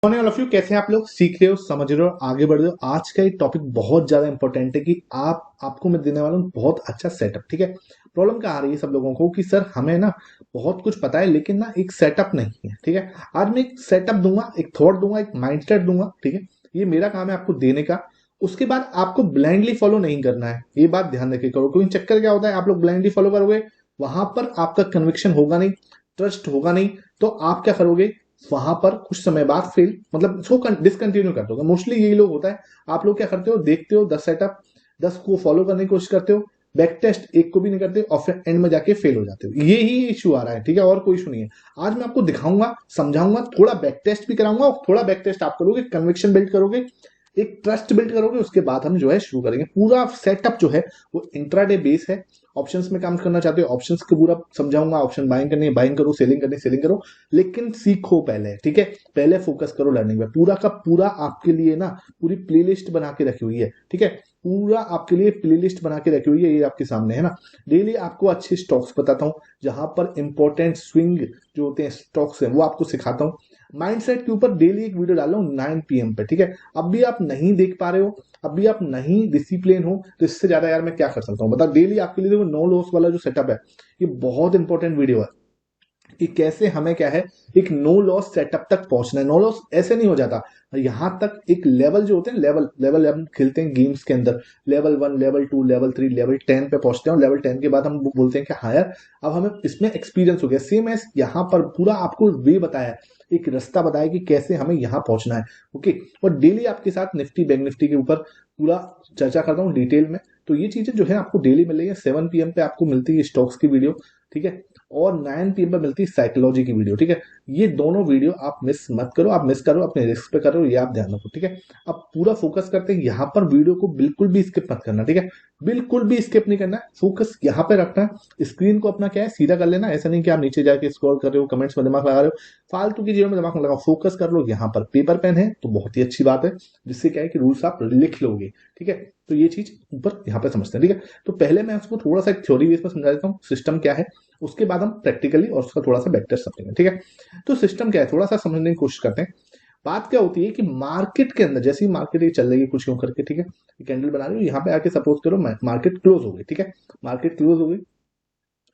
Morning all of you, कैसे हैं आप लोग? सीख रहे हो, समझ रहे हो, आगे बढ़ रहे हो। आज का एक टॉपिक बहुत ज्यादा इंपॉर्टेंट है कि आपको मैं देने वाला हूँ बहुत अच्छा सेटअप। ठीक है, प्रॉब्लम क्या आ रही है सब लोगों को कि सर हमें ना बहुत कुछ पता है लेकिन ना एक सेटअप नहीं है। ठीक है, आज मैं एक सेटअप दूंगा, एक थॉट दूंगा, एक माइंडसेट दूंगा। ठीक है, ये मेरा काम है आपको देने का। उसके बाद आपको ब्लाइंडली फॉलो नहीं करना है, ये बात ध्यान रखे करो। क्योंकि चक्कर क्या होता है, आप लोग ब्लाइंडली फॉलो करोगे, वहां पर आपका कन्विक्शन होगा नहीं, ट्रस्ट होगा नहीं, तो आप क्या करोगे, वहां पर कुछ समय बाद फेल, मतलब इसको डिसकंटिन्यू कर दोगे। मोस्टली यही लोग होता है। आप लोग क्या करते हो, देखते हो 10 सेटअप, 10 को फॉलो करने की कोशिश करते हो, बैक टेस्ट एक को भी नहीं करते और फिर एंड में जाके फेल हो जाते हो। यही इशू आ रहा है। ठीक है, और कोई इशू नहीं है। आज मैं आपको दिखाऊंगा, समझाऊंगा, थोड़ा बैक टेस्ट भी कराऊंगा और थोड़ा बैक टेस्ट आप करोगे, कन्विक्शन बिल्ड करोगे, एक ट्रस्ट बिल्ड करोगे। उसके बाद हम जो है शुरू करेंगे। पूरा सेटअप जो है वो इंट्राडे बेस है। ऑप्शंस में काम करना चाहते हो, ऑप्शंस को पूरा समझाऊंगा। ऑप्शन बाइंग करनी है बाइंग करो, सेलिंग करनी है सेलिंग करो, लेकिन सीखो पहले। ठीक है, पहले फोकस करो लर्निंग में। पूरा का पूरा आपके लिए ना पूरी प्लेलिस्ट बना के रखी हुई है। ठीक है, पूरा आपके लिए प्लेलिस्ट बना के रखी हुई है, ये आपके सामने है ना। डेली आपको अच्छे स्टॉक्स बताता हूँ, जहां पर इंपॉर्टेंट स्विंग जो होते हैं स्टॉक्स हैं वो आपको सिखाता हूँ। माइंडसेट के ऊपर डेली एक वीडियो डाल रहा हूँ 9 PM पे। ठीक है, अब भी आप नहीं देख पा रहे हो, अब भी आप नहीं डिसिप्लिन हो, तो इससे ज्यादा यार मैं क्या कर सकता हूँ बता। डेली आपके लिए देखो नो लॉस वाला जो सेटअप है, ये बहुत इंपॉर्टेंट वीडियो है कि कैसे हमें क्या है एक नो लॉस सेटअप तक पहुंचना है। नो लॉस ऐसे नहीं हो जाता, यहां तक एक लेवल जो होते हैं, लेवल लेवल हम खेलते हैं गेम्स के अंदर, लेवल 1, लेवल 2, लेवल 3, लेवल 10 पे पहुंचते हैं। और लेवल 10 के बाद हम बोलते हैं कि हाँ यार अब हमें इसमें एक्सपीरियंस हो गया। सेम एज यहाँ पर पूरा आपको वे बताया है, एक रास्ता बताया कि कैसे हमें यहाँ पहुंचना है। ओके, और डेली आपके साथ निफ्टी बैंक निफ्टी के ऊपर पूरा चर्चा करता हूँ डिटेल में। तो ये चीजें जो है आपको डेली मिल रही है। 7 PM पे आपको मिलती है स्टॉक्स की वीडियो। ठीक है, और 9 PM पे मिलती है साइकोलॉजी की वीडियो। ठीक है, ये दोनों वीडियो आप मिस मत करो। आप मिस करो अपने रिस्क पे करो, ये आप ध्यान रखो। ठीक है, अब पूरा फोकस करते हैं यहाँ पर। वीडियो को बिल्कुल भी स्किप मत करना। ठीक है, बिल्कुल भी स्किप नहीं करना है, फोकस यहाँ पे रखना है। स्क्रीन को अपना क्या है सीधा कर लेना। ऐसा नहीं कि आप नीचे जाके स्क्रॉल कर रहे हो, कमेंट्स में दिमाग लगा रहे हो, फालतू की चीजों में दिमाग लगाओ। फोकस कर लो यहाँ पर। पेपर पेन है तो बहुत ही अच्छी बात है, जिससे क्या है कि रूल्स आप लिख लोगे। ठीक है, तो ये चीज ऊपर यहाँ पे समझते हैं। ठीक है, तो पहले मैं उसको थोड़ा सा थ्योरी बेस पर समझा देता हूँ सिस्टम क्या है, उसके बाद हम प्रैक्टिकली और उसका थोड़ा सा बेटर समझेंगे। ठीक है, तो सिस्टम क्या है थोड़ा सा समझने की कोशिश करते हैं। बात क्या होती है कि मार्केट के अंदर जैसे ही मार्केट ये चल रही है कुछ यूं करके, ठीक है, कैंडल बना रही हूँ यहाँ पे आके, सपोज करो मार्केट क्लोज हो गई। ठीक है, मार्केट क्लोज हो गई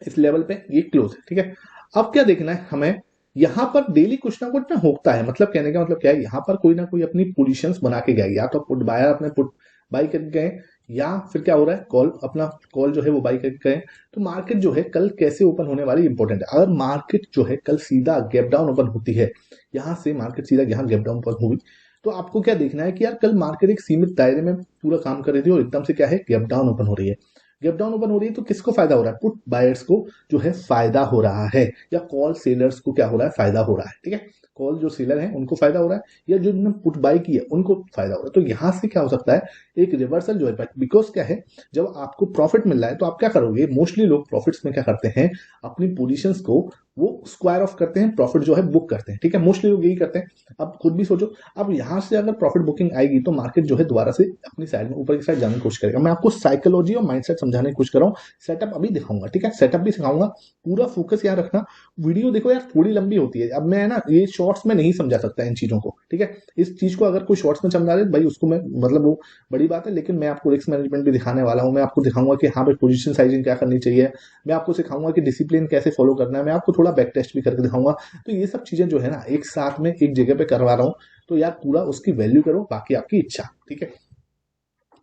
इस लेवल पे, ये क्लोज है। ठीक है, अब क्या देखना है हमें, यहाँ पर डेली कुछ ना होता है। मतलब कहने का मतलब क्या है, यहाँ पर कोई ना कोई अपनी पोजीशंस बना के गया, या तो पुट बायर अपने पुट बाई करके गए, या फिर क्या हो रहा है कॉल अपना कॉल जो है वो बाई करके गए। तो मार्केट जो है कल कैसे ओपन होने वाली इंपॉर्टेंट है। अगर मार्केट जो है कल सीधा गैप डाउन ओपन होती है, यहाँ से मार्केट सीधा यहाँ गैप डाउन ओपन हुई, तो आपको क्या देखना है कि यार कल मार्केट एक सीमित दायरे में पूरा काम कर रही थी और एकदम से क्या है गैप डाउन ओपन हो रही है। गैप डाउन ओपन हो रही है तो किसको फायदा हो रहा है, पुट बायर्स को जो है फायदा हो रहा है, या कॉल सेलर्स को क्या हो रहा है, फायदा हो रहा है। ठीक है, कॉल जो सेलर है उनको फायदा हो रहा है, या जो जिन्होंने पुट बाय की है उनको फायदा हो रहा है। तो यहां से क्या हो सकता है, एक रिवर्सल जो है, बिकॉज क्या है जब आपको प्रॉफिट मिल रहा है तो आप क्या करोगे, मोस्टली लोग प्रॉफिट्स में क्या करते हैं, अपनी पोजीशंस को वो स्क्वायर ऑफ करते हैं, प्रॉफिट जो है बुक करते हैं। ठीक है, मोस्टली लोग यही करते हैं। अब खुद भी सोचो, अब यहां से अगर प्रॉफिट बुकिंग आएगी तो मार्केट जो है दोबारा से अपनी साइड में ऊपर की साइड जाने की कोशिश करेगा। मैं आपको साइकोलॉजी और माइंडसेट समझाने की कोशिश कर रहा हूँ, सेटअप अभी दिखाऊंगा। ठीक है, सेटअप भी सिखाऊंगा। पूरा फोकस यहाँ रखना। वीडियो देखो यार थोड़ी लंबी होती है, अब मैं ना ये शॉर्ट्स में नहीं समझा सकता इन चीजों को। ठीक है, इस चीज को अगर कोई शॉर्ट्स में समझा दे भाई उसको मैं मतलब वो बड़ी बात है, लेकिन मैं आपको रिस्क मैनेजमेंट भी दिखाने वाला हूँ। मैं आपको दिखाऊंगा कि हाँ भाई पोजीशन साइजिंग क्या करनी चाहिए, मैं आपको सिखाऊंगा कि डिसिप्लिन कैसे फॉलो करना है, मैं आपको थोड़ा बैक टेस्ट भी करके दिखाऊंगा। तो ये सब चीजें जो है ना एक साथ में एक जगह पे करवा रहा हूँ, तो यार पूरा उसकी वैल्यू करो, बाकी आपकी इच्छा। ठीक है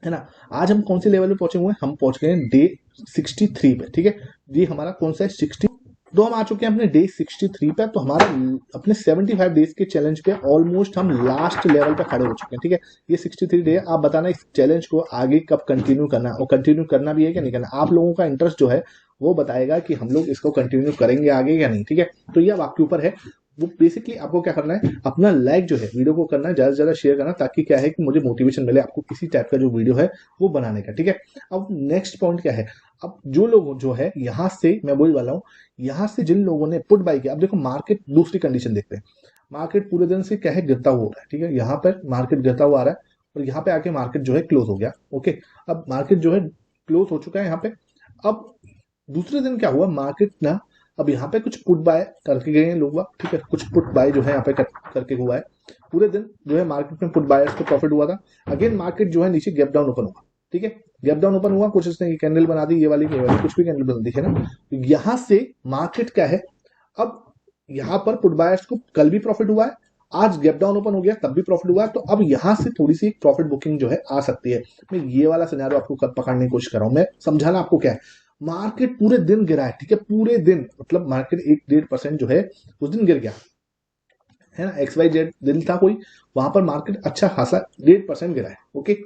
ना। आज हम कौन से लेवल पे पहुंचे हुए हैं, हम पहुंच गए हैं डे 63 पे। ठीक है, ये हमारा कौन सा है 60, तो हम आ चुके हैं अपने डे 63 पे। तो हमारा अपने 75 डेज के चैलेंज पे ऑलमोस्ट हम लास्ट लेवल पे खड़े हो चुके हैं। ठीक है, ये 63 डे। आप बताना इस चैलेंज को आगे कब कंटिन्यू करना है, और कंटिन्यू करना भी है कि नहीं करना। आप लोगों का इंटरेस्ट जो है वो बताएगा कि हम लोग इसको कंटिन्यू करेंगे आगे या नहीं। ठीक है, तो ये अब आपके ऊपर है। वो बेसिकली आपको क्या करना है, अपना लाइक जो है वीडियो को करना है, ज्यादा से ज्यादा शेयर करना, ताकि क्या है कि मुझे मोटिवेशन मिले आपको किसी टाइप का जो वीडियो है वो बनाने का। ठीक है, अब नेक्स्ट पॉइंट क्या है, अब जो लोग जो है यहाँ से मैं बोल वाला हूँ, यहाँ से जिन लोगों ने पुट बाई किया, अब देखो मार्केट दूसरी कंडीशन देखते हैं। मार्केट पूरे दिन से क्या है गिरता हुआ हो रहा है। ठीक है, यहाँ पर मार्केट गिरता हुआ आ रहा है और यहाँ पे आके मार्केट जो है क्लोज हो गया। ओके, अब मार्केट जो है क्लोज हो चुका है यहाँ पे। अब दूसरे दिन क्या हुआ, मार्केट ना अब यहाँ पे कुछ पुट बाय करके गए हैं लोग। ठीक है, कुछ पुट बाय जो है यहाँ पे करके हुआ है। पूरे दिन जो है मार्केट में पुट बायर्स को प्रॉफिट हुआ था। अगेन मार्केट जो है नीचे गैप डाउन ओपन हुआ, ठीक है, गैप डाउन ओपन हुआ, कुछ इसने कैंडल बना दी, ये वाली कुछ भी कैंडल बना दी है ना। तो यहां से मार्केट क्या है, अब यहां पर पुट बायर्स को कल भी प्रॉफिट हुआ है, आज गैप डाउन ओपन हो गया तब भी प्रॉफिट हुआ है, तो अब यहां से थोड़ी सी प्रॉफिट बुकिंग जो है आ सकती है। मैं ये वाला सिनेरियो आपको पकड़ने की कोशिश कर रहा हूं, मैं समझाना आपको क्या है। मार्केट पूरे दिन गिरा है, ठीक है, पूरे दिन, मतलब मार्केट 1-1.5% जो है उस दिन गिर गया है ना। XYZ दिन था कोई, वहां पर मार्केट अच्छा खासा 1.5% गिरा है, ओके।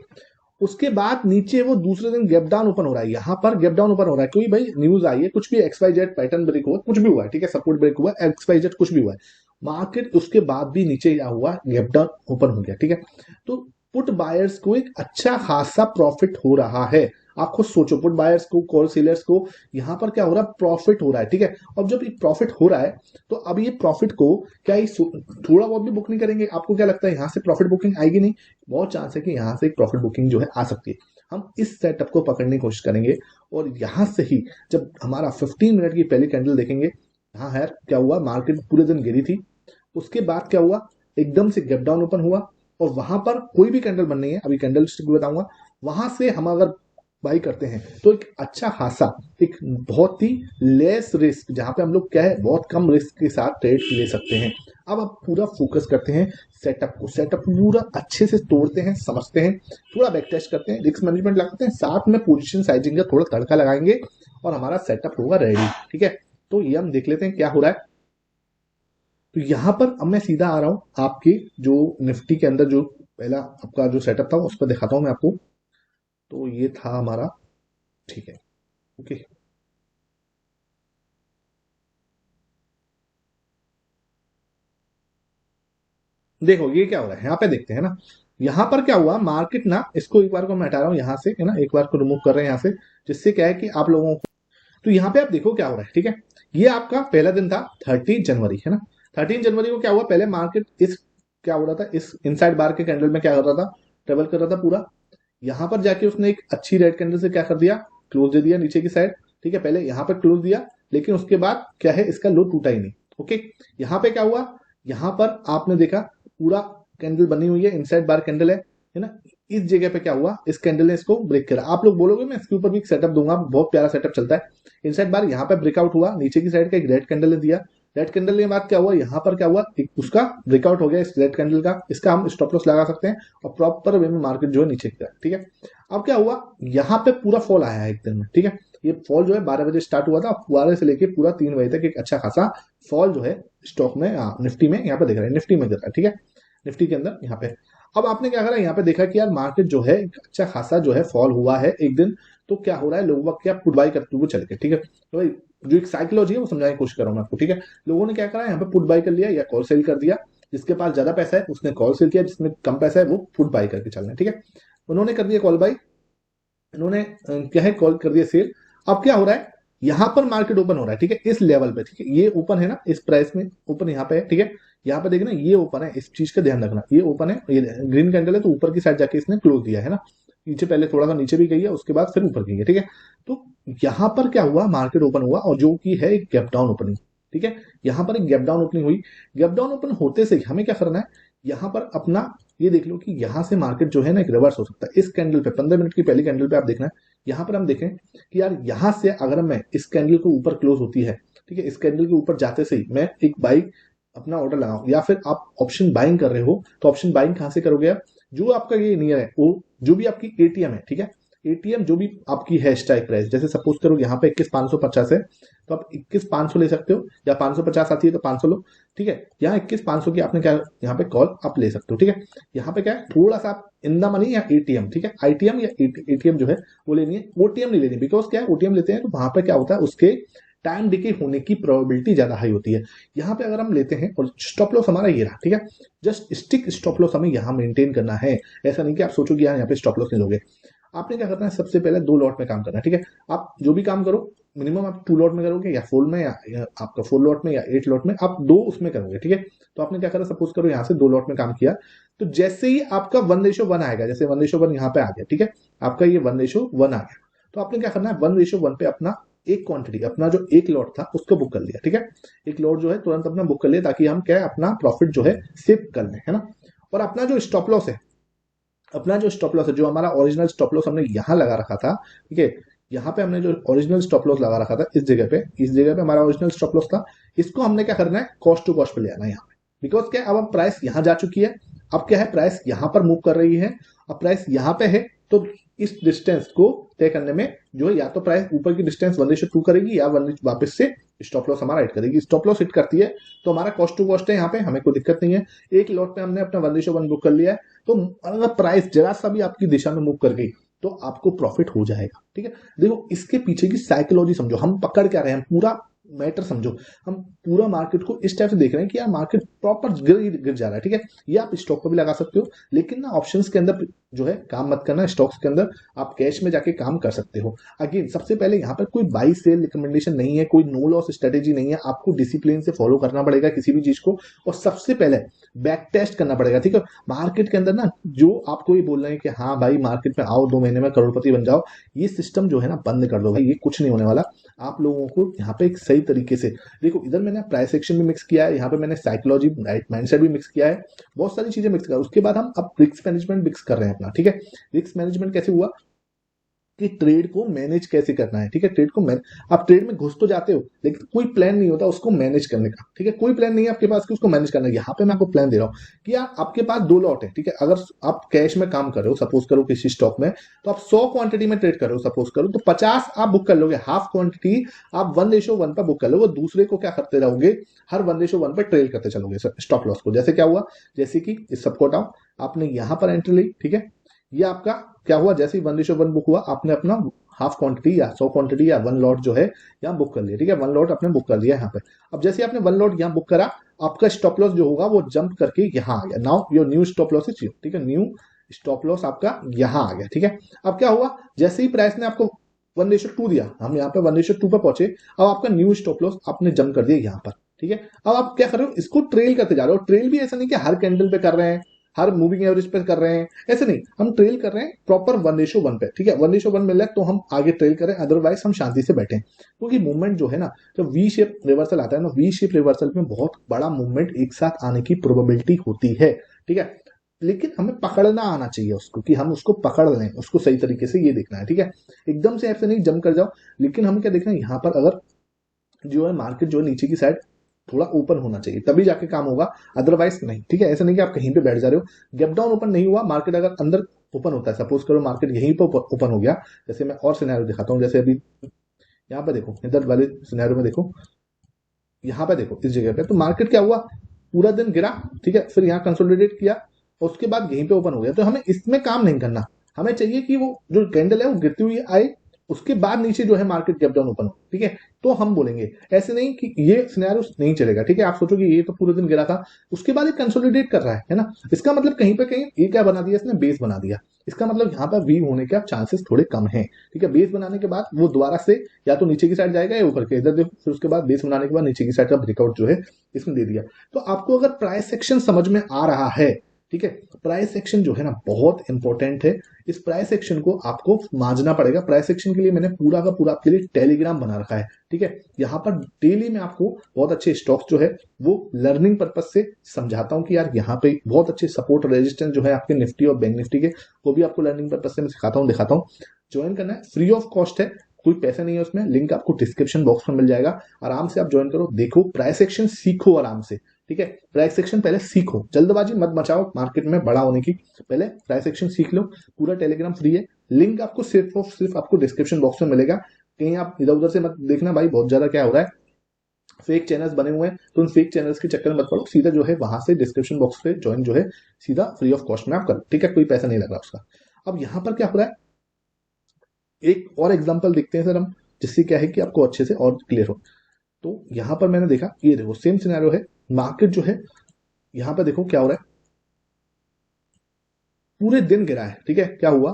उसके बाद नीचे वो दूसरे दिन गैप डाउन ओपन हो रहा है, यहां पर गैप डाउन ओपन हो रहा है, कोई भाई न्यूज आई है, कुछ भी XYZ पैटर्न ब्रेक हुआ, कुछ भी हुआ है, ठीक है, सपोर्ट ब्रेक हुआ, XYZ कुछ भी हुआ है, मार्केट उसके बाद भी नीचे क्या हुआ, गैप डाउन ओपन हो गया, ठीक है। तो पुट बायर्स को एक अच्छा खासा प्रॉफिट हो रहा है। आप खुद सोचो, पुट बायर्स को, कॉल सेलर्स को यहां पर क्या हो रहा है, प्रॉफिट हो रहा है, ठीक है। अब जब ये प्रॉफिट हो रहा है तो अब ये प्रॉफिट को क्या ये थोड़ा बहुत भी बुक नहीं करेंगे? आपको क्या लगता है यहां से प्रॉफिट बुकिंग आएगी नहीं? बहुत चांस है कि यहां से एक प्रॉफिट बुकिंग जो है आ सकती है। हम इस सेटअप को पकड़ने की कोशिश करेंगे और यहां से ही जब हमारा 15 मिनट की पहली कैंडल देखेंगे, हाँ है क्या हुआ, मार्केट पूरे दिन गिरी थी, उसके बाद क्या हुआ, एकदम से गैप डाउन ओपन हुआ और वहां पर कोई भी कैंडल बन नहीं है, अभी कैंडल स्टिक बताऊंगा, वहां से हम अगर बाई करते हैं तो एक अच्छा खासा, एक बहुत ही लेस रिस्क, जहां पे हम लोग क्या है बहुत कम रिस्क के साथ ट्रेड ले सकते हैं। अब आप पूरा फोकस करते हैं सेटअप को, सेटअप पूरा अच्छे से तोड़ते हैं, समझते हैं, थोड़ा बैक टेस्ट करते हैं, रिस्क मैनेजमेंट लगाते हैं, साथ में पोजीशन साइजिंग का थोड़ा तड़का लगाएंगे और हमारा सेटअप होगा रेडी, ठीक है। तो ये हम देख लेते हैं क्या हो रहा है। तो यहां पर अब मैं सीधा आ रहा हूं आपके जो निफ्टी के अंदर जो पहला आपका जो सेटअप था उस पर दिखाता हूं मैं आपको। तो ये था हमारा, ठीक है, ओके। देखो ये क्या हो रहा है, यहाँ पे देखते हैं ना, यहाँ पर क्या हुआ, मार्केट ना, इसको एक बार को मैं हटा रहा हूँ यहाँ से, है ना, एक बार को रिमूव कर रहे हैं यहाँ से, जिससे क्या है कि आप लोगों को, तो यहाँ पे आप देखो क्या हो रहा है, ठीक है। ये आपका पहला दिन था 13 जनवरी, है ना। 13 जनवरी को क्या हुआ, पहले मार्केट इस क्या हो रहा था, इस इनसाइड बार के कैंडल में क्या कर रहा था, ट्रेवल कर रहा था पूरा। यहां पर जाके उसने एक अच्छी रेड कैंडल से क्या कर दिया, क्लोज दे दिया नीचे की साइड, ठीक है। पहले यहां पर क्लोज दिया, लेकिन उसके बाद क्या है, इसका लो टूटा ही नहीं, ओके। यहां पे क्या हुआ, यहां पर आपने देखा पूरा कैंडल बनी हुई है, इनसाइड बार कैंडल है ना। इस जगह पे क्या हुआ, इस कैंडल ने इसको ब्रेक करा। आप लोग बोलोगे मैं इसके ऊपर भी एक सेटअप दूंगा, बहुत प्यारा सेटअप चलता है। इनसाइड बार यहाँ पे ब्रेकआउट हुआ, नीचे की साइड का एक रेड कैंडल ने दिया, रेड कैंडल के बाद क्या हुआ, यहाँ पर क्या हुआ, एक उसका ब्रेकआउट हो गया इस रेड कैंडल का, इसका हम स्टॉप लॉस लगा सकते हैं और प्रॉपर वे में मार्केट जो है नीचे की तरफ, ठीक है। अब क्या हुआ, यहाँ पे पूरा फॉल आया है एक दिन में, ठीक है। ये फॉल जो है 12 बजे स्टार्ट हुआ था, 12 से लेके पूरा 3 बजे तक एक अच्छा खासा फॉल जो है स्टॉक में, निफ्टी में यहाँ पे दिख रहा है, निफ्टी में दिख रहा है, ठीक है, निफ्टी के अंदर यहाँ पे। अब आपने क्या करा, यहाँ पे देखा कि यार मार्केट जो है अच्छा खासा जो है फॉल हुआ है एक दिन, तो क्या हो रहा है, लोगों का क्या पुट बाई करते हुए चल गए, ठीक है। तो भाई जो एक साइकोलॉजी है वो समझाने की कोशिश कर रहा हूँ मैं आपको, ठीक है। लोगों ने क्या करा, यहाँ पे पुट बाई कर लिया या कॉल सेल कर दिया, जिसके पास ज्यादा पैसा है उसने कॉल सेल किया, जिसमें कम पैसा है वो पुट बाई करके चलना है, ठीक है। उन्होंने कर दिया कॉल बाई, इन्होंने क्या है कॉल कर दिया सेल। अब क्या हो रहा है, यहां पर मार्केट ओपन हो रहा है, ठीक है, इस लेवल पे, ठीक है, ये ओपन है ना, इस प्राइस में ओपन यहाँ पे है, ठीक है। यहाँ पे देखना ये ओपन है, इस चीज का ध्यान रखना, ये ओपन है, ये ग्रीन कैंडल है, तो ऊपर की साइड जाके इसने क्लोज दिया है ना, नीचे पहले थोड़ा सा नीचे भी गई है, उसके बाद फिर ऊपर गई है, ठीक है। तो यहाँ पर क्या हुआ, मार्केट ओपन हुआ और जो कि है एक गैप डाउन ओपनिंग, ठीक है। यहाँ पर एक गैप डाउन ओपनिंग हुई, गैप डाउन ओपन होते से हमें क्या करना है, यहाँ पर अपना ये देख लो कि यहाँ से मार्केट जो है ना एक रिवर्स हो सकता है। इस कैंडल पे 15 मिनट की पहली कैंडल पे आप देखना है, यहाँ पर हम देखें कि यार यहाँ से अगर मैं इस कैंडल के ऊपर क्लोज होती है, ठीक है, इस कैंडल के ऊपर जाते से ही मैं एक बाई अपना ऑर्डर लगाऊं, या फिर आप ऑप्शन बाइंग कर रहे हो तो ऑप्शन बाइंग कहां से करोगे आप, जो आपका ये नियर है वो जो भी आपकी एटीएम है, ठीक है, एटीएम जो भी आपकी है स्ट्राइक प्राइस, जैसे सपोज करो यहाँ पे 21,550 है, तो आप 21,500 ले सकते हो, या 550 आती है तो 500 लो, ठीक है। यहाँ 21,500 की आपने क्या यहाँ पे कॉल आप ले सकते हो, ठीक है। यहाँ पे क्या है, थोड़ा सा आप इन द मनी या एटीएम, ठीक है, आईटीएम या एटीएम जो है वो लेनी है, ओटीएम नहीं लेनी, बिकॉज क्या है ओटीएम लेते हैं तो वहां पे क्या होता है, उसके टाइम डिके होने की प्रोबेबिलिटी ज्यादा हाई होती है। यहाँ पे अगर हम लेते हैं और स्टॉप लॉस हमारा ये रहा, ठीक है, जस्ट स्टिक स्टॉप लॉस हमें यहाँ मेंटेन करना है, ऐसा नहीं कि आप सोचो कि यार यहाँ पे स्टॉप लॉस नहीं लोगे। आपने क्या करना है, सबसे पहले 2 लॉट में काम करना है, ठीक है। आप जो भी काम करो मिनिमम आप 2 लॉट में करोगे, या 4 में, या आपका 4 लॉट में, या 8 लॉट में, आप 2 उसमें करोगे, ठीक है। तो आपने क्या करा, सपोज करो यहाँ से 2 लॉट में काम किया, तो जैसे ही आपका 1:1 आएगा, जैसे 1:1 यहाँ पे आ गया, ठीक है, आपका ये 1:1 आ गया, तो आपने क्या करना है, 1:1 पे अपना एक क्वांटिटी, अपना जो एक लॉट था उसको बुक कर लिया, ठीक है। एक लॉट जो है तुरंत अपना बुक कर लिया, ताकि हम क्या है अपना प्रॉफिट जो है सेव कर लें, है ना। और अपना जो स्टॉप लॉस है, अपना जो स्टॉप लॉस है, जो हमारा ओरिजिनल स्टॉप लॉस हमने यहाँ लगा रखा था, ठीक है, यहाँ पे हमने जो ओरिजिनल स्टॉप लॉस लगा रखा था इस जगह पे हमारा ओरिजिनल स्टॉप लॉस था, इसको हमने क्या करना है, कॉस्ट टू कॉस्ट पे ले आना है यहाँ पे। बिकॉज क्या है, अब प्राइस यहाँ जा चुकी है, अब क्या है, प्राइस यहाँ पर मूव कर रही है, अब प्राइस यहाँ पे है, तो इस डिस्टेंस को तय करने में जो है, या तो प्राइस ऊपर की डिस्टेंस 1:2 करेगी, या वापस से स्टॉप लॉस हमारा हिट करेगी। स्टॉप लॉस हिट करती है तो हमारा कॉस्ट टू कॉस्ट है, यहाँ पे हमें कोई दिक्कत नहीं है। एक लॉट पे हमने अपना 1:1 बुक कर लिया है, तो अगर प्राइस जरा सा भी आपकी दिशा में मूव कर गई तो आपको प्रॉफिट हो जाएगा, ठीक है। देखो इसके पीछे की साइकोलॉजी समझो, हम पकड़ क्या रहे हैं, हम पूरा मैटर समझो, हम पूरा मार्केट को इस टाइप से देख रहे हैं कि यार मार्केट प्रॉपर गिर जा रहा है, ठीक है। ये आप स्टॉक को भी लगा सकते हो, लेकिन ना ऑप्शंस के अंदर जो है काम मत करना, स्टॉक्स के अंदर आप कैश में जाके काम कर सकते हो। अगेन सबसे पहले यहाँ पर कोई बाई सेल रिकमेंडेशन नहीं है, कोई नो लॉस स्ट्रेटेजी नहीं है, आपको डिसिप्लिन से फॉलो करना पड़ेगा किसी भी चीज को, और सबसे पहले बैक टेस्ट करना पड़ेगा, ठीक है। मार्केट के अंदर ना जो आपको ये बोल रहे हैं कि हाँ भाई मार्केट में आओ 2 महीने में करोड़पति बन जाओ, ये सिस्टम जो है ना बंद कर दो भाई, ये कुछ नहीं होने वाला। आप लोगों को यहाँ पे एक सही तरीके से देखो, इधर मैंने प्राइस एक्शन भी मिक्स किया है, यहाँ पे मैंने साइकोलॉजी माइंडसेट भी मिक्स किया है, बहुत सारी चीजें मिक्स किया। उसके बाद हम अब रिस्क मैनेजमेंट मिक्स कर रहे हैं अपना, ठीक है। रिस्क मैनेजमेंट कैसे हुआ कि ट्रेड को मैनेज कैसे करना है, ठीक है। आप ट्रेड में घुस तो जाते हो, लेकिन कोई प्लान नहीं होता उसको मैनेज करने का, ठीक है। कोई प्लान नहीं है आपके पास कि उसको मैनेज करना है। यहाँ पे मैं आपको प्लान दे रहा हूँ कि यार आपके पास 2 लॉट है, ठीक है। अगर आप कैश में काम कर रहे हो, सपोज करो किसी स्टॉक में, तो आप 100 क्वांटिटी में ट्रेड कर रहे हो सपोज करो, तो 50 आप बुक कर लोगे, हाफ क्वांटिटी आप 1:1 पर बुक कर लोगे, दूसरे को क्या करते रहोगे, हर 1:1 पर ट्रेल करते चलोगे स्टॉप लॉस को। जैसे क्या हुआ, जैसे कि इस सबको हटाओ, आपने यहाँ पर एंट्री ली, ठीक है। ये आपका क्या हुआ, जैसे ही 1:1 बुक हुआ, आपने अपना हाफ क्वांटिटी या 100 क्वांटिटी या 1 लॉट जो है यहाँ बुक कर लिया, ठीक है। 1 लॉट आपने बुक कर लिया यहाँ पे। अब जैसे आपने 1 लॉट यहाँ बुक करा, आपका स्टॉप लॉस जो होगा वो जंप करके यहाँ आ गया। Now your new stop loss is, ठीक है, न्यू स्टॉप लॉस आपका यहाँ आ गया, ठीक है। अब क्या हुआ, जैसे ही प्राइस ने आपको 1:2 दिया, हम यहाँ पे 1:2 पर पहुंचे, अब आपका न्यू स्टॉप लॉस आपने जंप कर दिया यहाँ पर, ठीक है। अब आप क्या कर रहे हो, इसको ट्रेल करते जा रहे हो। ट्रेल भी ऐसा नहीं कि हर कैंडल पे कर रहे हैं, हर मूविंग एवरेज पे कर रहे हैं, ऐसे नहीं, हम ट्रेल कर रहे हैं प्रॉपर 1:1 पे, ठीक है। 1:1 मिल रहा है तो हम आगे ट्रेल करें, अदरवाइज हम शांति से बैठे, क्योंकि मूवमेंट जो है ना, जब वी शेप रिवर्सल आता है ना, वी शेप रिवर्सल में बहुत बड़ा मूवमेंट एक साथ आने की प्रोबेबिलिटी होती है, ठीक है। लेकिन हमें पकड़ना आना चाहिए उसको, कि हम उसको पकड़ लें, उसको सही तरीके से ये देखना है, ठीक है। एकदम से ऐसे नहीं जंप कर जाओ, लेकिन हमें क्या देखना है, यहाँ पर अगर जो है मार्केट जो है नीचे की साइड थोड़ा ओपन होना चाहिए, तभी जाके काम होगा, अदरवाइज नहीं, ठीक है। ऐसा नहीं कि आप कहीं पे बैठ जा रहे हो, गैप डाउन ओपन नहीं हुआ, मार्केट अगर अंदर ओपन होता है, सपोज करो मार्केट यहीं पर ओपन हो गया, जैसे मैं और सिनेरियो दिखाता हूँ, जैसे अभी यहाँ पे देखो, इधर वाले सिनेरियो में देखो, यहाँ पे देखो इस जगह पे, तो मार्केट क्या हुआ, पूरा दिन गिरा, ठीक है, फिर यहाँ कंसोलिडेट किया, और उसके बाद यहीं पे ओपन हो गया। तो हमें इसमें काम नहीं करना, हमें चाहिए कि वो जो कैंडल है वो गिरती हुई आए, उसके बाद नीचे जो है मार्केट गैप डाउन ओपन हो, ठीक है। तो हम बोलेंगे, ऐसे नहीं कि ये सिनेरियो नहीं चलेगा, ठीक है। आप सोचो कि ये तो पूरे दिन गिरा था, उसके बाद ये कंसोलिडेट कर रहा है ना, इसका मतलब कहीं पे कहीं ये क्या बना दिया इसने, बेस बना दिया। इसका मतलब यहाँ पर वी होने का चांसेस थोड़े कम है, ठीक है। बेस बनाने के बाद वो दोबारा से या तो नीचे की साइड जाएगा या ऊपर के, इधर देखो, फिर उसके बाद बेस बनाने के बाद नीचे की साइड का ब्रेकआउट जो है इसमें दे दिया। तो आपको अगर प्राइस सेक्शन समझ में आ रहा है, ठीक है, प्राइस सेक्शन जो है ना बहुत इंपॉर्टेंट है, इस प्राइस सेक्शन को आपको मांझना पड़ेगा। प्राइस सेक्शन के लिए मैंने पूरा का पूरा आपके लिए टेलीग्राम बना रखा है, ठीक है। यहाँ पर डेली मैं आपको बहुत अच्छे स्टॉक्स जो है वो लर्निंग पर्पज से समझाता हूँ कि यार यहाँ पे बहुत अच्छे सपोर्ट रेजिस्टेंस जो है आपके निफ्टी और बैंक निफ्टी के, वो भी आपको लर्निंग पर्पज से मैं सिखाता हूँ, दिखाता हूँ। ज्वाइन करना है, फ्री ऑफ कॉस्ट है, कोई पैसा नहीं है उसमें, लिंक आपको डिस्क्रिप्शन बॉक्स में मिल जाएगा, आराम से आप ज्वाइन करो, देखो प्राइस एक्शन सीखो आराम से, ठीक है। प्राइस एक्शन पहले सीखो, जल्दबाजी मत मचाओ मार्केट में बड़ा होने की, पहले प्राइस एक्शन सीख लो। पूरा टेलीग्राम फ्री है, लिंक आपको सिर्फ और सिर्फ आपको डिस्क्रिप्शन बॉक्स में मिलेगा, कहीं आप इधर उधर से मत देखना भाई, बहुत ज्यादा क्या हो रहा है, फेक चैनल्स बने हुए हैं, तो उन फेक चैनल्स के चक्कर में मत पड़ो, सीधा जो है वहां से डिस्क्रिप्शन बॉक्स पे ज्वाइन जो है सीधा फ्री ऑफ कॉस्ट में आप करो, ठीक है, कोई पैसा नहीं लग रहा उसका। अब यहाँ पर क्या हो रहा है, एक और एग्जांपल देखते हैं सर हम, जिससे क्या है कि आपको अच्छे से और क्लियर हो। तो यहाँ पर मैंने देखा, ये देखो सेम सिनेरियो है, मार्केट जो है यहाँ पर देखो क्या हो रहा है, पूरे दिन गिरा है, ठीक है। क्या हुआ,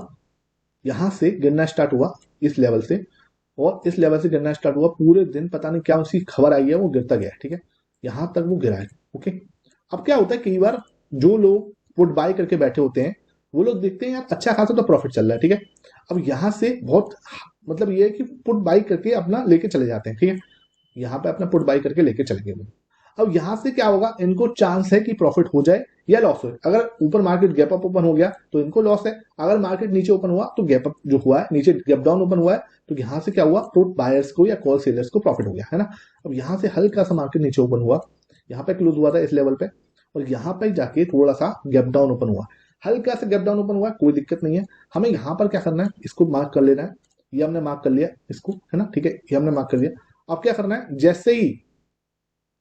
यहां से गिरना स्टार्ट हुआ इस लेवल से, और इस लेवल से गिरना स्टार्ट हुआ, पूरे दिन पता नहीं क्या उसकी खबर आई है, वो गिरता गया है, ठीक है, यहां तक वो गिरा है, ओके। अब क्या होता है, कई बार जो लोग पुट बाय करके बैठे होते हैं, वो लोग देखते हैं यार अच्छा खासा तो प्रॉफिट चल रहा है, ठीक है। अब यहां से बहुत मतलब ये है कि पुट बाय करके अपना लेके चले जाते हैं, ठीक है, यहाँ पे अपना पुट बाय करके लेके चलेंगे वो। अब यहां से क्या होगा, इनको चांस है कि प्रॉफिट हो जाए या लॉस हो। अगर ऊपर मार्केट गैप अप ओपन हो गया तो इनको लॉस है, अगर मार्केट नीचे ओपन हुआ तो गैप अप जो हुआ है, नीचे गैप डाउन ओपन हुआ है तो यहाँ से क्या हुआ, पुट बायर्स को या कॉल सेलर्स को प्रॉफिट हो गया, है ना। अब यहाँ से हल्का सा मार्केट नीचे ओपन हुआ, यहाँ पे क्लोज हुआ था इस लेवल पे, और यहाँ पे जाके थोड़ा सा गैप डाउन ओपन हुआ, हल्का सा गैप डाउन ओपन हुआ, कोई दिक्कत नहीं है। हमें यहाँ पर क्या करना है, इसको मार्क कर लेना है, ये हमने मार्क कर लिया इसको, है ना, ठीक है, ये हमने मार्क कर लिया। अब क्या करना है, जैसे ही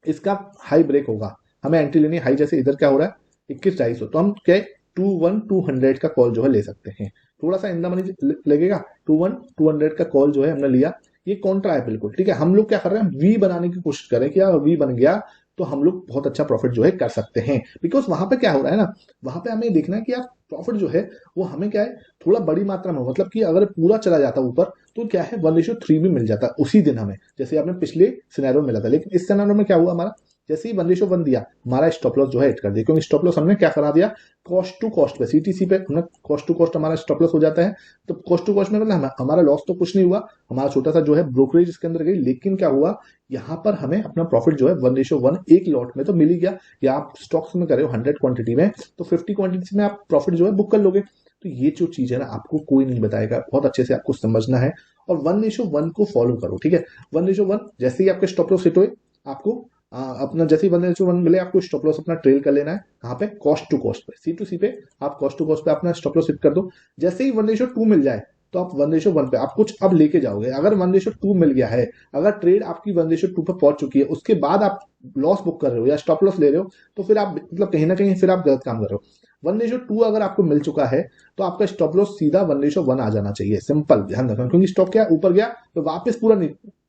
इसका हाई ब्रेक होगा, हमें एंट्री लेनी है। हाई जैसे इधर क्या हो रहा है 21,250, तो हम क्या 21200 का कॉल जो है ले सकते हैं। थोड़ा सा इन द मनी लगेगा, 21200 का कॉल जो है हमने लिया, ये कॉन्ट्रा है बिल्कुल, ठीक है। हम लोग क्या कर रहे हैं, वी बनाने की कोशिश करें कि यार वी बन गया तो हम लोग बहुत अच्छा प्रॉफिट जो है कर सकते हैं। बिकॉज वहां पे क्या हो रहा है ना, वहां पे हमें देखना है कि यार प्रॉफिट जो है वो हमें क्या है, थोड़ा बड़ी मात्रा में हो, मतलब कि अगर पूरा चला जाता ऊपर तो क्या है 1:3 भी मिल जाता उसी दिन हमें, जैसे आपने पिछले सिनेरियो में मिला था। लेकिन इस सिनेरियो में क्या हुआ, हमारा जैसे ही 1:1 दिया, हमारा स्टॉप लॉस जो है हिट कर दिया, क्योंकि स्टॉप लॉस हमने क्या करा दिया, कॉस्ट टू कॉस्ट पे, सीटीसी पे हमने कॉस्ट टू कॉस्ट हमारा स्टॉप लॉस हो जाता है। तो कॉस्ट टू कॉस्ट में मतलब हमारा लॉस तो कुछ नहीं हुआ, हमारा छोटा सा जो है ब्रोकरेज इसके अंदर गई, लेकिन क्या हुआ, यहाँ पर हमें अपना प्रॉफिट जो है 1:1 एक लॉट में तो मिल ही गया। या आप स्टॉक्स में कर रहे हो 100 क्वांटिटी में, तो 50 क्वांटिटी में आप प्रॉफिट जो है बुक कर लोगे। तो ये जो चीज है ना, आपको कोई नहीं बताएगा, बहुत अच्छे से आपको समझना है और 1:1 को फॉलो करो, ठीक है। 1:1 जैसे ही आपके स्टॉप लॉस हिट हुए, आपको अपना जैसे ही 1:1 मिले, आपको स्टॉप लॉस अपना ट्रेल कर लेना है, कहाँ पे, कॉस्ट टू कॉस्ट पे, सी टू सी पे आप कॉस्ट टू कॉस्ट पे अपना स्टॉप लॉस हिट कर दो। जैसे ही 1:2 मिल जाए तो आप 1:1 पे आप कुछ अब लेके जाओगे। अगर 1:2 मिल गया है, अगर ट्रेड आपकी 1:2 पे पहुंच चुकी है, उसके बाद आप लॉस बुक कर रहे हो या स्टॉप लॉस ले रहे हो, तो फिर आप मतलब कहीं ना कहीं फिर आप गलत काम कर रहे हो। 1:2 अगर आपको मिल चुका है तो आपका स्टॉप लॉस सीधा 1:1 आ जाना चाहिए, सिंपल ध्यान रखना, क्योंकि स्टॉक क्या ऊपर गया तो वापस पूरा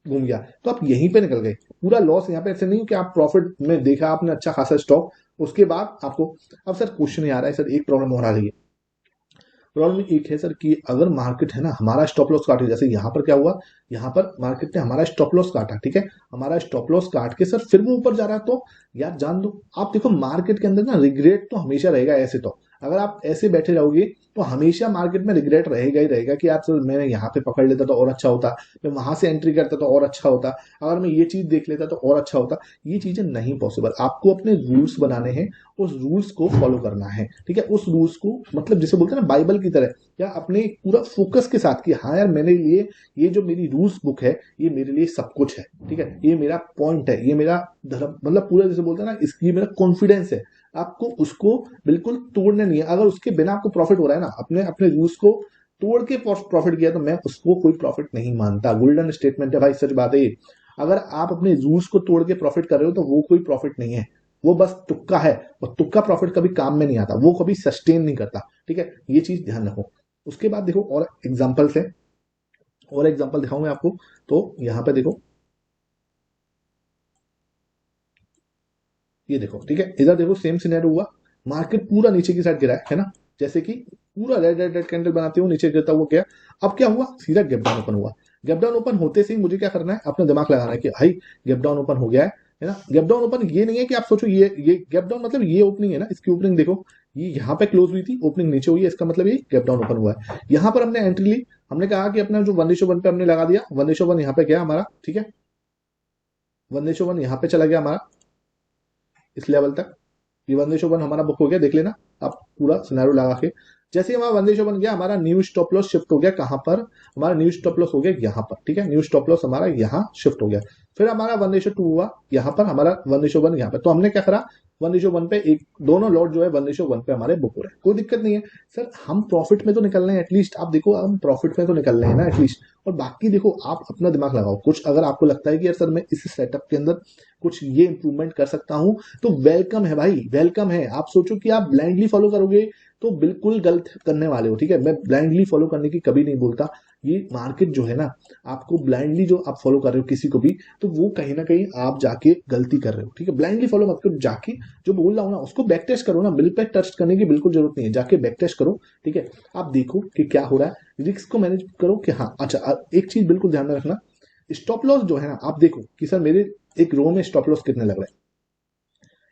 घूम गया तो आप यहीं पे निकल गए। पूरा लॉस यहाँ पे ऐसे नहीं कि आप प्रॉफिट में देखा आपने अच्छा खासा स्टॉक, उसके बाद आपको, अब सर क्वेश्चन नहीं आ रहा है सर, एक प्रॉब्लम और आ रही है। प्रॉब्लम एक है सर कि अगर मार्केट है ना हमारा स्टॉप लॉस काटे, जैसे यहाँ पर क्या हुआ, यहाँ पर मार्केट ने हमारा स्टॉप लॉस काटा, ठीक है, हमारा स्टॉप लॉस काट के सर फिर वो ऊपर जा रहा है, तो यार जान दो, आप देखो मार्केट के अंदर ना रिग्रेट तो हमेशा रहेगा। ऐसे तो अगर आप ऐसे बैठे रहोगे तो हमेशा मार्केट में रिग्रेट रहेगा ही रहेगा कि यार सर मैंने यहाँ पे पकड़ लेता तो और अच्छा होता, मैं वहां से एंट्री करता तो और अच्छा होता, अगर मैं ये चीज देख लेता तो और अच्छा होता। ये चीजें नहीं पॉसिबल, आपको अपने रूल्स बनाने हैं, उस रूल्स को फॉलो करना है, ठीक है। उस रूल्स को मतलब जिसे बोलते हैं ना बाइबल की तरह, या अपने पूरा फोकस के साथ कि हाँ यार मेरे लिए ये जो मेरी रूल्स बुक है ये मेरे लिए सब कुछ है, ठीक है, ये मेरा पॉइंट है, ये मेरा धर्म, मतलब पूरा जैसे बोलते हैं ना, इसकी मेरा कॉन्फिडेंस है। आपको उसको बिल्कुल तोड़ने नहीं है। अगर उसके बिना आपको प्रॉफिट हो रहा है ना, अपने अपने रूल्स को तोड़ के प्रॉफिट किया तो मैं उसको कोई प्रॉफिट नहीं मानता। गोल्डन स्टेटमेंट है भाई, सच बात है ये। अगर आप अपने रूल्स को तोड़ के प्रॉफिट कर रहे हो तो वो कोई प्रॉफिट नहीं है, वो बस तुक्का है, और तुक्का प्रॉफिट कभी काम में नहीं आता, वो कभी सस्टेन नहीं करता, ठीक है, ये चीज ध्यान रखो। उसके बाद देखो और एग्जाम्पल्स है, और एग्जाम्पल दिखाऊं मैं आपको, तो यहाँ पे देखो, ये देखो, ठीक है, इधर देखो सेम सिनेरियो हुआ, मार्केट पूरा नीचे की साइड गिरा है ना, जैसे कि पूरा रेड रेड रेड कैंडल बनाते हुए नीचे गिरता हुआ गया। अब क्या हुआ, सीधा गैप डाउन ओपन हुआ। गैप डाउन ओपन होते से ही मुझे क्या करना है, अपना दिमाग लगाना है कि भाई गैप डाउन ओपन हो गया है ना। गैप डाउन ओपन ये नहीं है कि आप सोचो ये गैप डाउन मतलब ये ओपनिंग है ना, इसकी ओपनिंग देखो, ये यहाँ पे क्लोज हुई थी, ओपनिंग नीचे हुई है, इसका मतलब ये गैप डाउन ओपन हुआ है। यहाँ पर हमने एंट्री ली, हमने कहा कि अपना जो 1:1 पे हमने लगा दिया, 1:1 यहाँ पे गया हमारा, ठीक है, 1:1 यहाँ पे चला गया हमारा इस लेवल तक, ये 1:1 हमारा बुक हो गया, देख लेना आप पूरा सिनेरियो लगा के। जैसे ही हमारा 1:1 गया, हमारा न्यू स्टॉप लॉस शिफ्ट हो गया कहां पर, हमारा न्यू स्टॉप लॉस हो गया यहाँ पर, ठीक है, न्यू स्टॉप लॉस हमारा यहाँ शिफ्ट हो गया। फिर हमारा 1:2 हुआ यहाँ पर, हमारा 1:1 यहाँ पे, तो हमने क्या करा, 1:1 पे एक दोनों लॉट जो है 1:1 पे हमारे बुक हो रहे हैं, कोई दिक्कत नहीं है। सर हम प्रॉफिट में तो निकल रहे हैं एटलीस्ट, आप देखो हम प्रॉफिट में तो निकल रहे हैं ना एटलीस्ट। और बाकी देखो आप अपना दिमाग लगाओ, कुछ अगर आपको लगता है कि यार सर मैं इस सेटअप के अंदर कुछ ये इंप्रूवमेंट कर सकता हूं, तो वेलकम है भाई, वेलकम है। आप सोचो कि आप ब्लाइंडली फॉलो करोगे तो बिल्कुल गलत करने वाले हो, ठीक है। मैं ब्लाइंडली फॉलो करने की कभी नहीं बोलता, ये मार्केट जो है ना, आपको ब्लाइंडली जो आप फॉलो कर रहे हो किसी को भी, तो वो कहीं ना कहीं आप जाके गलती कर रहे हो, ठीक है। ब्लाइंडली फॉलो मत करो, जाके जो बोल रहा हूं ना उसको बैक टेस्ट करो ना, बिल पे टेस्ट करने की बिल्कुल जरूरत नहीं है, जाके बैक टेस्ट करो, ठीक है। आप देखो कि क्या हो रहा है, रिस्क को मैनेज करो कि हाँ अच्छा। एक चीज बिल्कुल ध्यान में रखना, स्टॉप लॉस जो है ना, आप देखो कि सर मेरे एक रो में स्टॉप लॉस कितने लग रहे हैं,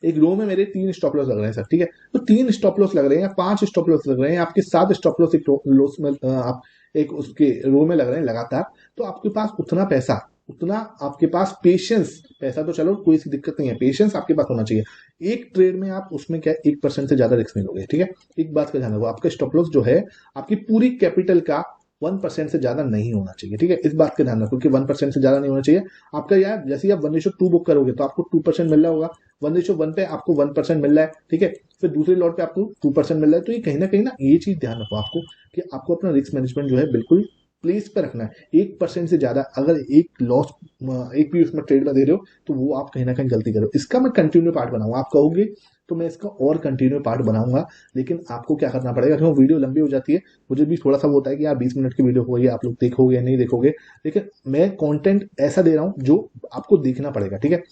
एक रो में मेरे 3 स्टॉप लॉस लग रहे हैं सर, ठीक है। तो 3 स्टॉप लॉस लग रहे हैं या 5 स्टॉप लॉस लग रहे हैं, आपके 7 स्टॉप लॉस एक लॉस में आप एक उसके रो में लग रहे हैं लगातार, तो आपके पास उतना पैसा उतना आपके पास पेशेंस, पैसा तो चलो कोई सी दिक्कत नहीं है, पेशेंस आपके पास होना चाहिए। एक ट्रेड में आप उसमें क्या 1% से ज्यादा रिस्क नहीं लोगे, ठीक है। एक बात का ध्यान रखो, आपका स्टॉप लॉस जो है आपकी पूरी कैपिटल का 1% से ज्यादा नहीं होना चाहिए, ठीक है। इस बात का ध्यान रखो कि 1% से ज्यादा नहीं होना चाहिए आपका। यार जैसे ही आप 1:2 बुक करोगे तो आपको 2% मिल रहा होगा, 1:1 पे आपको 1% मिल रहा है, ठीक है। फिर दूसरे लॉट पे आपको 2% मिल रहा है। तो ये कहीं ना ये चीज ध्यान रखो आपको कि आपको अपना रिस्क मैनेजमेंट जो है बिल्कुल प्लेस पे रखना है। 1% से ज्यादा अगर एक लॉस एक भी उसमें ट्रेड में दे रहे हो तो वो आप कहीं ना कहीं गलती करो। इसका मैं कंटिन्यू पार्ट बनाऊंगा, आप कहोगे तो मैं इसका और कंटिन्यू पार्ट बनाऊंगा। लेकिन आपको क्या करना पड़ेगा, क्यों वीडियो लंबी हो जाती है, मुझे भी थोड़ा सा वो होता है कि यार 20 मिनट की वीडियो होगी, आप लोग देखोगे या नहीं देखोगे, लेकिन मैं कंटेंट ऐसा दे रहा हूं जो आपको देखना पड़ेगा, ठीक है।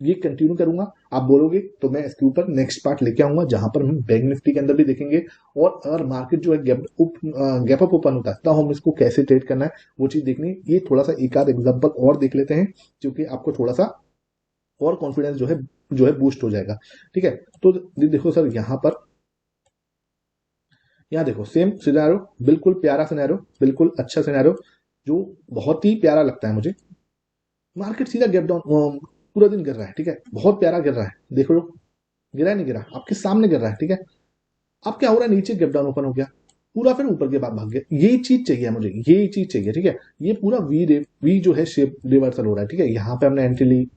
ये कंटिन्यू करूंगा, आप बोलोगे तो मैं इसके ऊपर नेक्स्ट पार्ट लेके आऊंगा जहां पर हम बैंक निफ्टी के अंदर भी देखेंगे। और अगर मार्केट जो है गैप अप ओपन होता है तब हम इसको कैसे ट्रेड करना है वो चीज देखनी है। ये थोड़ा सा एक आध एग्जांपल और देख लेते हैं, क्योंकि आपको थोड़ा सा और कॉन्फिडेंस जो है बूस्ट हो जाएगा, ठीक है। तो देखो सर, यहाँ देखो सेम सिनेरियो, बिल्कुल प्यारा सिनेरियो, बिल्कुल अच्छा सिनेरियो, जो बहुत ही प्यारा लगता है मुझे। मार्केट सीधा गैप डाउन पूरा दिन गिर रहा है, ठीक है, बहुत प्यारा गिर रहा है, देखो लो, गिरा नहीं गिरा, आपके सामने गिर रहा है, ठीक है। अब क्या हो रहा है, नीचे गैप डाउन ओपन हो गया, पूरा फिर ऊपर के बाद भाग गया। यही चीज चाहिए मुझे, यही चीज चाहिए, ठीक है। ये पूरा वी जो है शेप रिवर्सल हो रहा है, ठीक है। यहाँ पे हमने एंट्री ली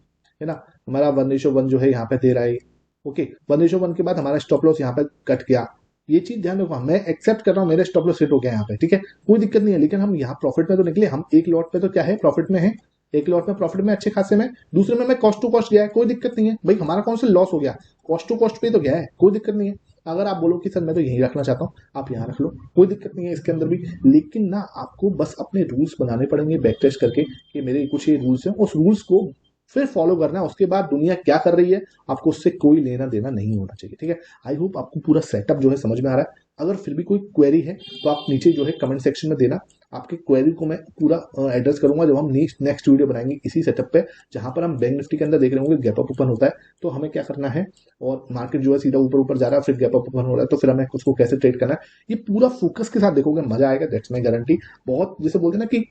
है ना, हमारा 1:1 जो है यहाँ पे दे रहा है, ओके। 1:1 के बाद हमारा स्टॉप लॉस यहाँ पे कट गया। ये चीज ध्यान रखो, मैं एक्सेप्ट कर रहा हूँ मेरे स्टॉप लॉस हिट हो गया यहाँ पे, ठीक है, कोई दिक्कत नहीं है। लेकिन हम यहाँ प्रॉफिट में तो निकले, हम एक लॉट पे तो क्या है प्रॉफिट में है, एक लॉट में प्रॉफिट में अच्छे खासे में, दूसरे में मैं कॉस्ट टू कॉस्ट गया है, कोई दिक्कत नहीं है भाई, हमारा कौन सा लॉस हो गया, कॉस्ट टू कॉस्ट पे तो गया है, कोई दिक्कत नहीं है। अगर आप बोलो कि सर मैं तो यही रखना चाहता हूँ, आप यहाँ रख लो, कोई दिक्कत नहीं है इसके अंदर भी। लेकिन ना आपको बस अपने रूल्स बनाने पड़ेंगे बैक टेस्ट करके कि मेरे कुछ ये रूल्स हैं, उस रूल्स को फिर फॉलो करना है। उसके बाद दुनिया क्या कर रही है आपको उससे कोई लेना देना नहीं होना चाहिए, ठीक है। आई होप आपको पूरा सेटअप जो है समझ में आ रहा है। अगर फिर भी कोई क्वेरी है तो आप नीचे जो है कमेंट सेक्शन में देना, आपकी क्वेरी को मैं पूरा एड्रेस करूंगा जब हम नेक्स्ट वीडियो बनाएंगे इसी सेटअप पे, जहां पर हम बैंक निफ्टी के अंदर देख रहे होंगे गैप अप ओपन होता है तो हमें क्या करना है, और मार्केट जो है सीधा ऊपर ऊपर जा रहा है, फिर गैप अप ओपन हो रहा है तो फिर हमें उसको कैसे ट्रेड करना है। ये पूरा फोकस के साथ देखोगे, मजा आएगा, दैट्स माई गारंटी। बहुत जैसे बोलते हैं ना कि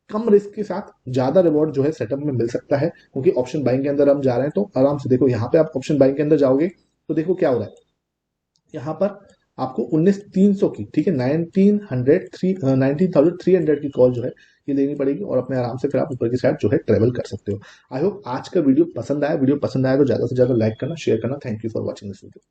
कम रिस्क के साथ ज्यादा रिवॉर्ड जो है सेटअप में मिल सकता है, क्योंकि ऑप्शन बाइंग के अंदर हम जा रहे हैं। तो आराम से देखो, यहाँ पे आप ऑप्शन बाइंग के अंदर जाओगे तो देखो क्या हो रहा है, यहाँ पर आपको 19,300 की, ठीक है, 19,300 की कॉल जो है ये लेनी पड़ेगी, और अपने आराम से फिर आप ऊपर की साइड जो है ट्रेवल कर सकते हो। आई होप आज का वीडियो पसंद आया, वीडियो पसंद आया तो ज्यादा से ज्यादा लाइक करना, शेयर करना। Thank you for watching this video.